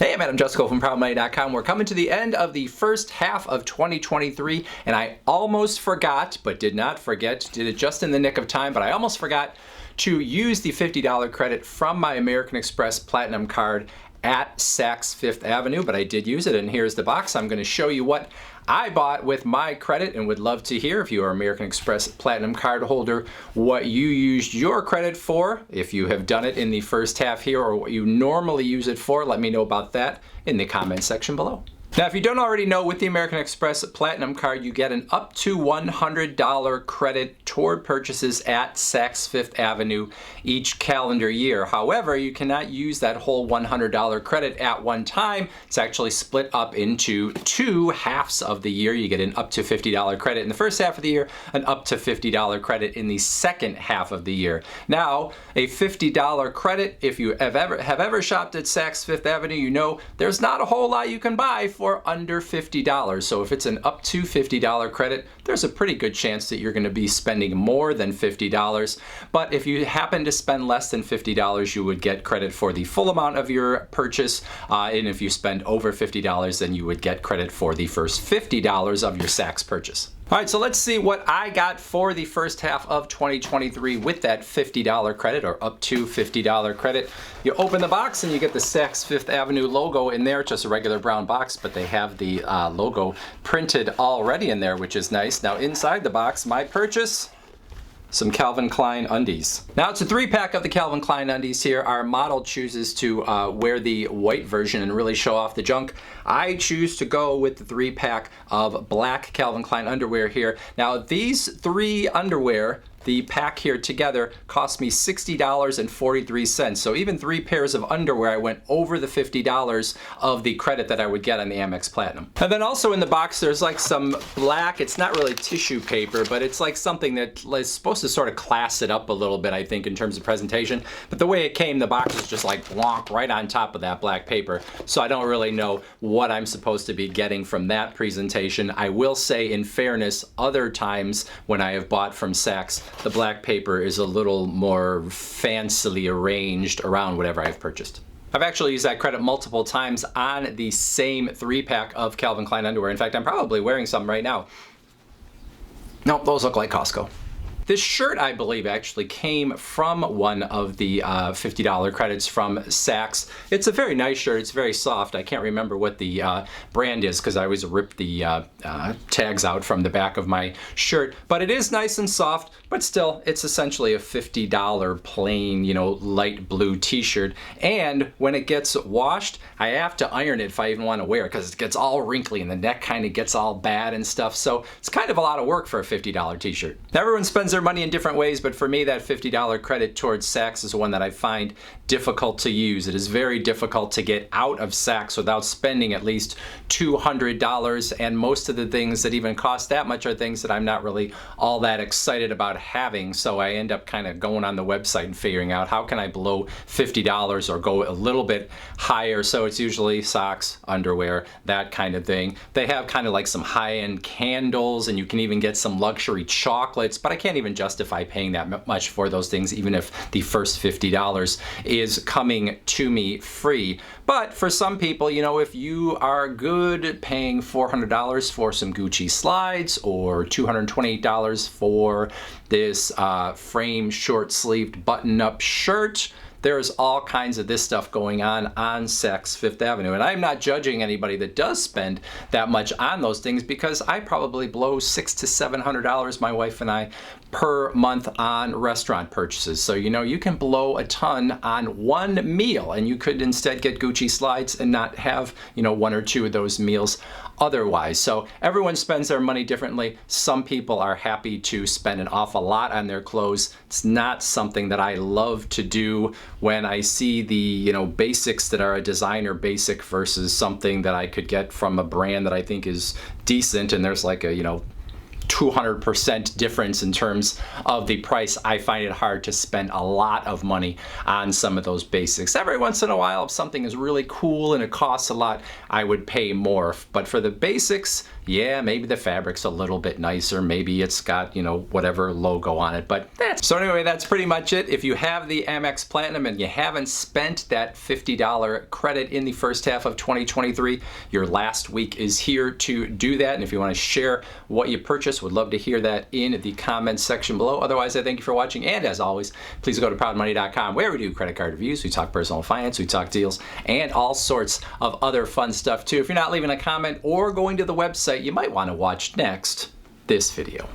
Hey, I'm Jusko from ProudMoney.com. We're coming to the end of the first half of 2023, and I almost forgot, but did not forget, did it just in the nick of time, but I almost forgot to use the $50 credit from my American Express Platinum card at Saks Fifth Avenue, but I did use it, and here's the box. I'm going to show you what I bought with my credit and would love to hear, if you are American Express Platinum card holder, what you used your credit for, if you have done it in the first half here, or what you normally use it for. Let me know about that in the comment section below. Now, if you don't already know, with the American Express Platinum card, you get an up to $100 credit toward purchases at Saks Fifth Avenue each calendar year. However, you cannot use that whole $100 credit at one time. It's actually split up into two halves of the year. You get an up to $50 credit in the first half of the year, an up to $50 credit in the second half of the year. Now, a $50 credit, if you have ever shopped at Saks Fifth Avenue, you know there's not a whole lot you can buy for under $50. So if it's an up to $50 credit, there's a pretty good chance that you're going to be spending more than $50. But if you happen to spend less than $50, you would get credit for the full amount of your purchase. And if you spend over $50, then you would get credit for the first $50 of your Saks purchase. All right, so let's see what I got for the first half of 2023 with that $50 credit, or up to $50 credit. You open the box and you get the Saks Fifth Avenue logo in there, just a regular brown box, but they have the logo printed already in there, which is nice. Now inside the box, my purchase, some Calvin Klein undies. Now it's a 3-pack of the Calvin Klein undies here. Our model chooses to wear the white version and really show off the junk. I choose to go with the 3-pack of black Calvin Klein underwear here. Now these 3 underwear, the pack here together, cost me $60.43. So even 3 pairs of underwear, I went over the $50 of the credit that I would get on the Amex Platinum. And then also in the box, there's like some black, it's not really tissue paper, but it's like something that is supposed to sort of class it up a little bit, I think, in terms of presentation. But the way it came, the box is just like blonk right on top of that black paper. So I don't really know what I'm supposed to be getting from that presentation. I will say, in fairness, other times when I have bought from Saks, the black paper is a little more fancily arranged around whatever I've purchased. I've actually used that credit multiple times on the same 3-pack of Calvin Klein underwear. In fact, I'm probably wearing some right now. Nope, those look like Costco. This shirt, I believe, actually came from one of the $50 credits from Saks. It's a very nice shirt. It's very soft. I can't remember what the brand is because I always rip the tags out from the back of my shirt. But it is nice and soft, but still, it's essentially a $50 plain, light blue t-shirt. And when it gets washed, I have to iron it if I even want to wear it because it gets all wrinkly and the neck kind of gets all bad and stuff. So it's kind of a lot of work for a $50 t-shirt. Everyone spends their money in different ways, but for me, that $50 credit towards Saks is one that I find difficult to use. It is very difficult to get out of Saks without spending at least $200, and most of the things that even cost that much are things that I'm not really all that excited about having, so I end up kind of going on the website and figuring out how can I blow $50 or go a little bit higher. So it's usually socks, underwear, that kind of thing. They have kind of like some high-end candles, and you can even get some luxury chocolates, but I can't even justify paying that much for those things, even if the first $50 is coming to me free. But for some people, if you are good paying $400 for some Gucci slides, or $228 for this frame short-sleeved button-up shirt, there's all kinds of this stuff going on Saks Fifth Avenue. And I'm not judging anybody that does spend that much on those things, because I probably blow $600 to $700, my wife and I, per month on restaurant purchases. So, you can blow a ton on one meal, and you could instead get Gucci slides and not have, 1 or 2 of those meals otherwise. So everyone spends their money differently. Some people are happy to spend an awful lot on their clothes. It's not something that I love to do. When I see the, basics that are a designer basic versus something that I could get from a brand that I think is decent, and there's like a, 200% difference in terms of the price, I find it hard to spend a lot of money on some of those basics. Every once in a while, if something is really cool and it costs a lot, I would pay more. But for the basics, Yeah, maybe the fabric's a little bit nicer. Maybe it's got, you know, whatever logo on it. But so anyway, that's pretty much it. If you have the Amex Platinum and you haven't spent that $50 credit in the first half of 2023, your last week is here to do that. And if you want to share what you purchased, would love to hear that in the comments section below. Otherwise, I thank you for watching. And as always, please go to proudmoney.com, where we do credit card reviews. We talk personal finance, we talk deals, and all sorts of other fun stuff too. If you're not leaving a comment or going to the website, you might want to watch next this video.